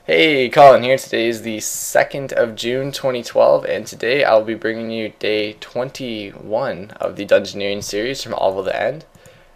Hey, Colin here. Today is the 2nd of June 2012, and today I'll be bringing you day 21 of the Dungeoneering series from All to the End.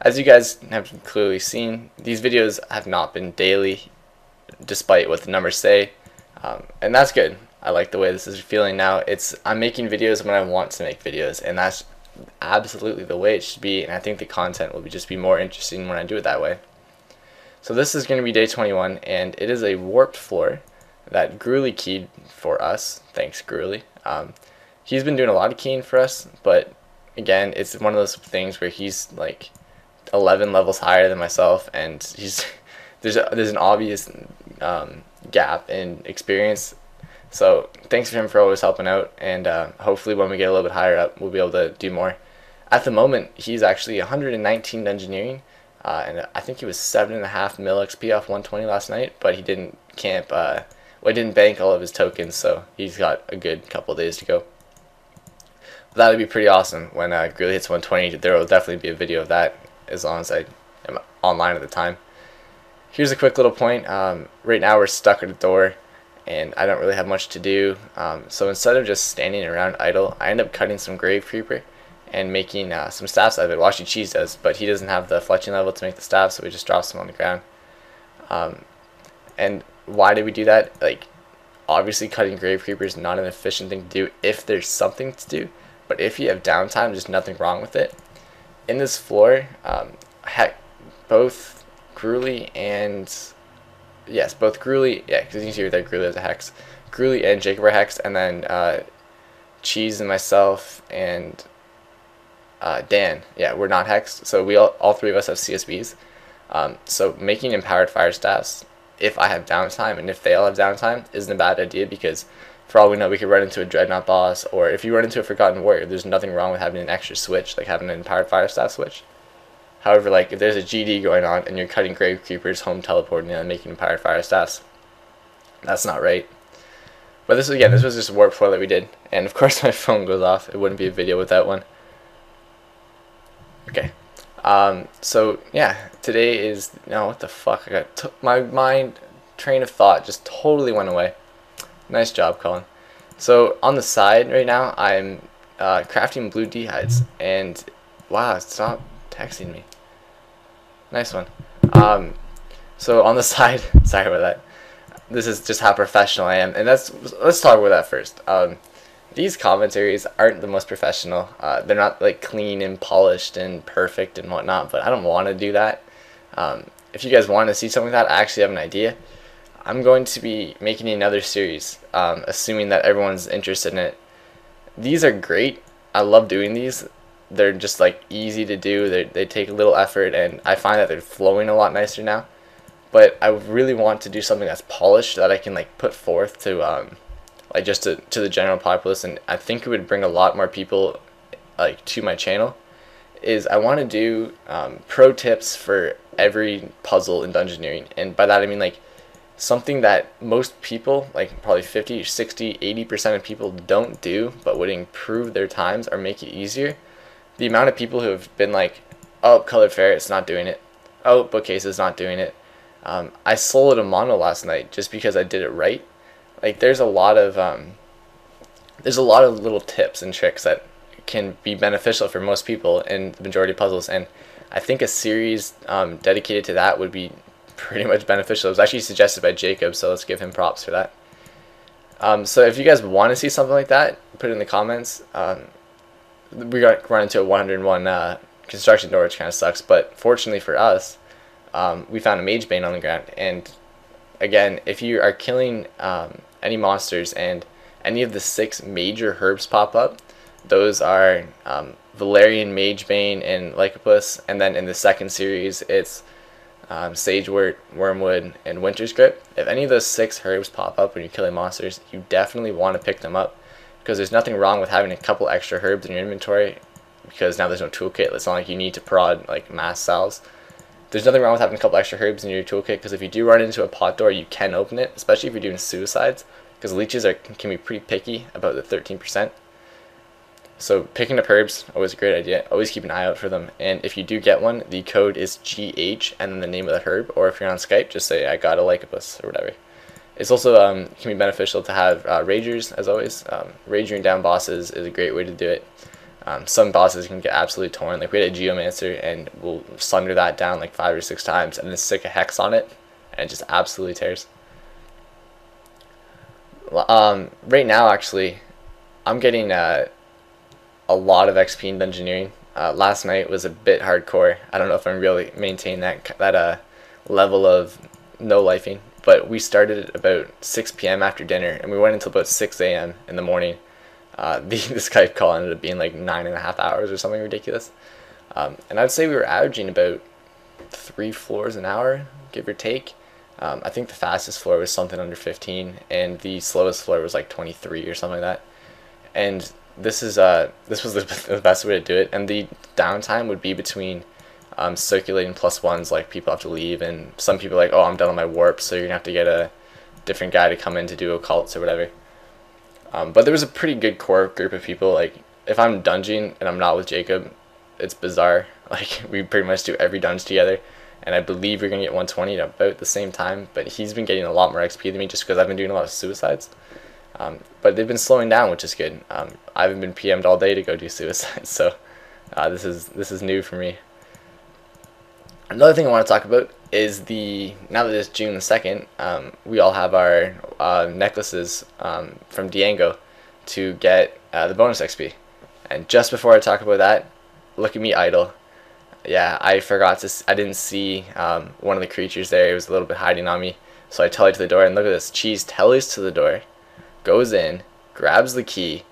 As you guys have clearly seen, these videos have not been daily, despite what the numbers say, and that's good. I like the way this is feeling now. I'm making videos when I want to make videos, and that's absolutely the way it should be, and I think the content will just be more interesting when I do it that way. So this is going to be day 21, and it is a warped floor that Gruely keyed for us. Thanks, Gruely. He's been doing a lot of keying for us, but again, it's one of those things where he's like 11 levels higher than myself, and there's an obvious gap in experience. So thanks for him for always helping out, and hopefully when we get a little bit higher up, we'll be able to do more. At the moment, he's actually 119 Dungeoneering. And I think he was 7.5 mil XP off 120 last night, but he didn't camp, he didn't bank all of his tokens, so he's got a good couple of days to go. But that would be pretty awesome. When Greeley hits 120, there will definitely be a video of that, as long as I am online at the time. Here's a quick little point. Right now we're stuck at a door, and I don't really have much to do, so instead of just standing around idle, I end up cutting some Grave Creeper and making some staffs out of it. Well, actually Cheese does, but he doesn't have the fletching level to make the staffs, so we just drops them on the ground. And why did we do that? Like, obviously cutting Grave Creeper is not an efficient thing to do if there's something to do, but if you have downtime, there's nothing wrong with it. In this floor, both Gruely and, yes, both Gruely, yeah, because you can see right there, Gruely has a hex. Gruely and Jacob are hexed, and then Cheese and myself and Dan, yeah, we're not hexed, so all three of us have CSBs. So making empowered fire staffs, if I have downtime and if they all have downtime, isn't a bad idea, because for all we know, we could run into a dreadnought boss, or if you run into a forgotten warrior, there's nothing wrong with having an extra switch, like having an empowered fire staff switch. However, like if there's a GD going on and you're cutting Grave Creepers, home teleporting, and making empowered fire staffs, that's not right. But this was just a warp floor that we did, and of course my phone goes off. It wouldn't be a video without one. Okay, so yeah, today is, no, what the fuck, my mind train of thought just totally went away. Nice job, Colin. So on the side right now, I'm crafting blue dehydes, and wow, stop texting me. Nice one. So on the side, sorry about that. This is just how professional I am, and let's talk about that first. These commentaries aren't the most professional. They're not like clean and polished and perfect and whatnot, but I don't want to do that. If you guys want to see something like that, I actually have an idea. I'm going to be making another series, assuming that everyone's interested in it. These are great. I love doing these. They're just like easy to do. They take a little effort, and I find that they're flowing a lot nicer now. But I really want to do something that's polished that I can like put forth to like just to the general populace, and I think it would bring a lot more people like to my channel. Is I want to do pro tips for every puzzle in Dungeoneering, and by that I mean like something that most people, like probably 50, 60, 80% of people don't do, but would improve their times or make it easier. The amount of people who have been like, oh, colored ferret's not doing it, oh, bookcase is not doing it. I soloed a mono last night just because I did it right. Like there's a lot of little tips and tricks that can be beneficial for most people in the majority of puzzles, and I think a series dedicated to that would be pretty much beneficial. It was actually suggested by Jacob, so let's give him props for that. So if you guys want to see something like that, put it in the comments. We got run into a 101 construction door, which kind of sucks, but fortunately for us, we found a mage bane on the ground. And again, if you are killing any monsters and any of the 6 major herbs pop up, those are Valerian, Magebane, and Lycopus, and then in the second series it's Sagewort, Wormwood, and Winter's Grip. If any of those 6 herbs pop up when you're killing monsters, you definitely want to pick them up, because there's nothing wrong with having a couple extra herbs in your inventory, because now there's no toolkit. It's not like you need to prod like mass cells. There's nothing wrong with having a couple extra herbs in your toolkit, because if you do run into a pot door, you can open it, especially if you're doing suicides, because leeches can be pretty picky about the 13%. So picking up herbs, always a great idea. Always keep an eye out for them. And if you do get one, the code is GH and then the name of the herb. Or if you're on Skype, just say I got a Lycopus or whatever. It's also can be beneficial to have ragers, as always. Ragering down bosses is a great way to do it. Some bosses can get absolutely torn. Like we had a Geomancer, and we'll sunder that down like 5 or 6 times, and then stick a Hex on it, and it just absolutely tears. Right now, actually, I'm getting a lot of XP in Dungeoneering. Last night was a bit hardcore. I don't know if I'm really maintaining that level of no lifing, but we started at about 6 p.m. after dinner, and we went until about 6 a.m. in the morning. The Skype call ended up being like 9.5 hours or something ridiculous. And I'd say we were averaging about 3 floors an hour, give or take. I think the fastest floor was something under 15, and the slowest floor was like 23 or something like that. And this was the best way to do it. And the downtime would be between circulating +1s, like people have to leave, and some people are like, oh, I'm done on my warp, so you're gonna have to get a different guy to come in to do occults or whatever. But there was a pretty good core group of people. Like if I'm dungeoning and I'm not with Jacob, it's bizarre. Like we pretty much do every dungeon together, and I believe we're gonna get 120 at about the same time. But he's been getting a lot more XP than me just because I've been doing a lot of suicides. But they've been slowing down, which is good. I haven't been PM'd all day to go do suicides, so this is new for me. Another thing I want to talk about is now that it's June the 2nd, we all have our necklaces from Diango to get the bonus XP. And just before I talk about that, look at me idle. Yeah, I didn't see one of the creatures there. It was a little bit hiding on me. So I telly to the door, and look at this. Cheese tellies to the door, goes in, grabs the key,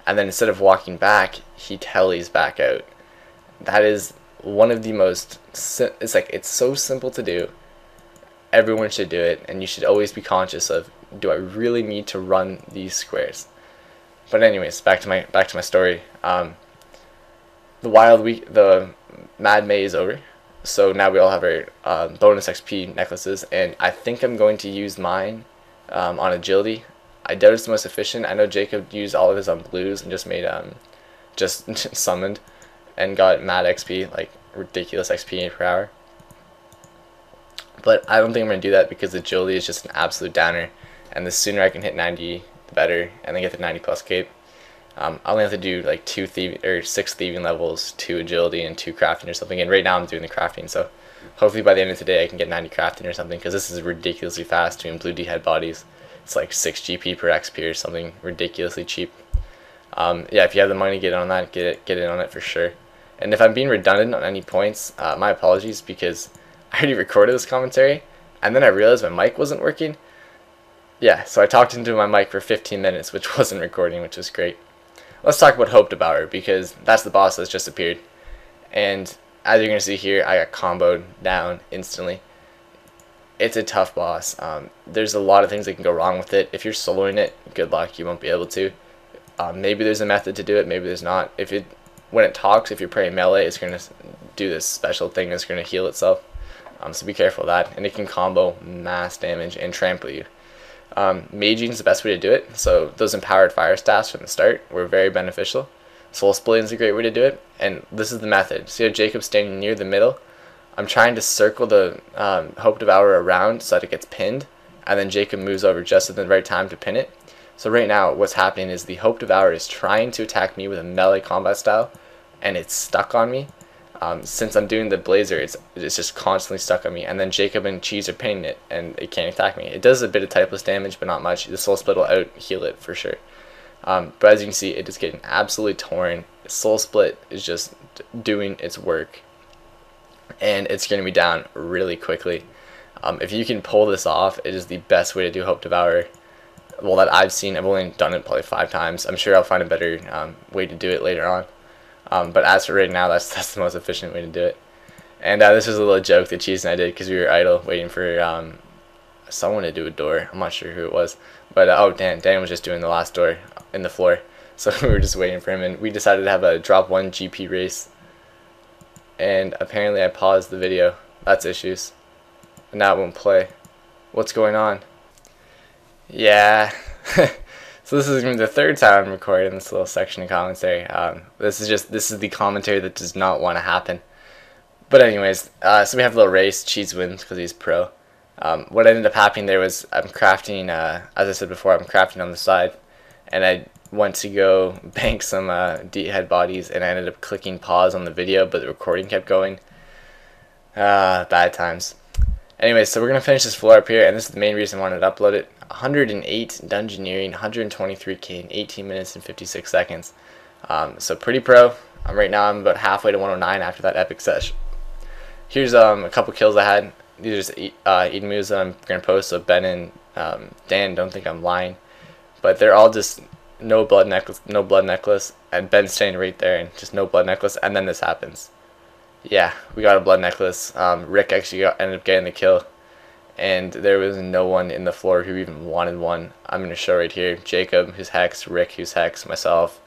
and then instead of walking back, he tellies back out. That is one of the most, it's so simple to do. Everyone should do it, and you should always be conscious of, do I really need to run these squares? But anyways, back to my story. The Mad May is over, so now we all have our bonus XP necklaces, and I think I'm going to use mine on agility. I doubt it's the most efficient. I know Jacob used all of his on blues and just made just summoned and got mad XP, like ridiculous XP per hour. But I don't think I'm going to do that because agility is just an absolute downer, and the sooner I can hit 90, the better, and then get the 90 plus cape. I only have to do like 6 thieving levels, 2 agility, and 2 crafting or something. And right now I'm doing the crafting, so hopefully by the end of today I can get 90 crafting or something, because this is ridiculously fast doing blue D head bodies. It's like 6 GP per XP or something ridiculously cheap. Yeah, if you have the money, get on that. Get in on it for sure. And if I'm being redundant on any points, my apologies, because I already recorded this commentary, and then I realized my mic wasn't working. Yeah, so I talked into my mic for 15 minutes, which wasn't recording, which was great. Let's talk about Devourer, because that's the boss that's just appeared. And as you're going to see here, I got comboed down instantly. It's a tough boss. There's a lot of things that can go wrong with it. If you're soloing it, good luck, you won't be able to. Maybe there's a method to do it, maybe there's not. When it talks, if you're praying melee, it's going to do this special thing that's going to heal itself. So be careful of that. And it can combo mass damage and trample you. Maging is the best way to do it. So those empowered fire staffs from the start were very beneficial. Soul splitting is a great way to do it. And this is the method. See how Jacob's standing near the middle? I'm trying to circle the Devourer around so that it gets pinned. And then Jacob moves over just at the right time to pin it. So right now, what's happening is the Devourer is trying to attack me with a melee combat style, and it's stuck on me. Since I'm doing the Blazer, it's just constantly stuck on me. And then Jacob and Cheese are pinning it, and it can't attack me. It does a bit of typeless damage, but not much. The Soul Split will out-heal it for sure. But as you can see, it is getting absolutely torn. Soul Split is just doing its work, and it's going to be down really quickly. If you can pull this off, it is the best way to do Devourer. Well, that I've seen. I've only done it probably 5 times. I'm sure I'll find a better way to do it later on. But as for right now, that's the most efficient way to do it. And this was a little joke that Cheese and I did because we were idle waiting for someone to do a door. I'm not sure who it was. But oh, Dan was just doing the last door in the floor. So we were just waiting for him, and we decided to have a drop 1 GP race. And apparently I paused the video. That's issues. And now it won't play. What's going on? Yeah. So this is going to be the 3rd time I'm recording this little section of commentary. This is the commentary that does not want to happen. But anyways, so we have a little race. Cheese wins because he's pro. What ended up happening there was I'm crafting, as I said before, I'm crafting on the side, and I went to go bank some D-head bodies, and I ended up clicking pause on the video, but the recording kept going. Bad times. Anyway, so we're going to finish this floor up here, and this is the main reason I wanted to upload it. 108 Dungeoneering, 123k in 18 minutes and 56 seconds. So pretty pro. Right now I'm about halfway to 109 after that epic sesh. Here's a couple kills I had. These are just Eden moves that I'm going to post, so Ben and Dan don't think I'm lying. But they're all just no blood necklace, and Ben's standing right there, and just no blood necklace, and then this happens. Yeah, we got a blood necklace. Rick actually ended up getting the kill, and there was no one in the floor who even wanted one. I'm going to show right here. Jacob, who's Hex, Rick, who's Hex, myself,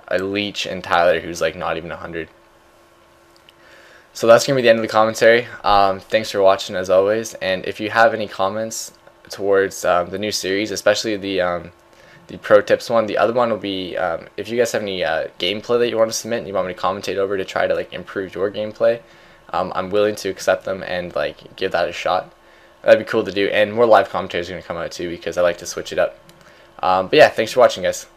a Leech, and Tyler, who's like not even 100. So that's going to be the end of the commentary. Thanks for watching as always, and if you have any comments towards the new series, especially the pro tips one, the other one will be if you guys have any gameplay that you want to submit and you want me to commentate over to try to like improve your gameplay, I'm willing to accept them and like give that a shot. That'd be cool to do, and more live commentaries are going to come out too because I like to switch it up. But yeah, thanks for watching, guys.